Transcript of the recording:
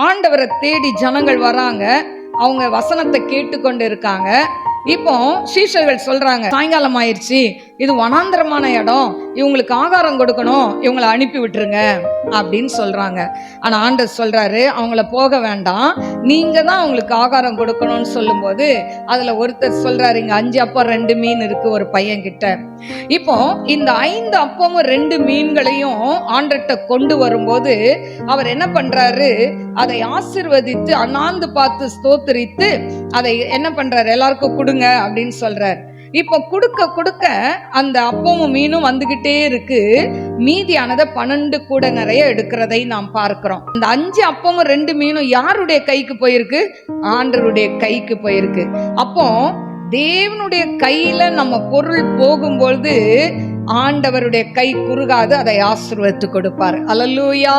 ஆண்டவரை தேடி ஜனங்கள் வராங்க, அவங்க வசனத்தை கேட்டுக்கொண்டு இருக்காங்க. இப்போ சீஷர்கள் சொல்றாங்க, சாயங்காலம் ஆயிடுச்சு, இது வனாந்திரமான இடம், இவங்களுக்கு ஆகாரம் கொடுக்கணும், இவங்களை அனுப்பி விட்டுருங்க அப்படின்னு சொல்றாங்க. ஆனா ஆண்டவர் சொல்றாரு, அவங்கள போக வேண்டாம், நீங்க தான் அவங்களுக்கு ஆகாரம் கொடுக்கணும்னு சொல்லும்போது அதுல ஒருத்தர் சொல்றாரு, இங்க 5 அப்பம் 2 மீன் இருக்கு ஒரு பையன் கிட்ட. இப்போ இந்த 5 அப்பமும் 2 மீன்களையும் ஆண்டர்கிட்ட கொண்டு வரும்போது அவர் என்ன பண்றாரு, அதை ஆசீர்வதித்து அண்ணாந்து பார்த்து ஸ்தோத்திரித்து அதை என்ன பண்றாரு, எல்லாருக்கும் கொடுங்க அப்படின்னு சொல்றாரு. இப்போ கொடுக்க கொடுக்க அந்த அப்பமும் மீனும் வந்துகிட்டே இருக்கு. மீதியானதை 12 கூட நிறைய எடுக்கிறதை நாம் பார்க்கிறோம். அந்த 5 அப்பமும் 2 மீனும் யாருடைய கைக்கு போயிருக்கு? ஆண்டவருடைய கைக்கு போயிருக்கு. அப்போ தேவனுடைய கையில நம்ம பொருள் போகும்பொழுது ஆண்டவருடைய கை குறுகாது, அதை ஆசீர்வதித்து கொடுப்பார். அல்லேலூயா.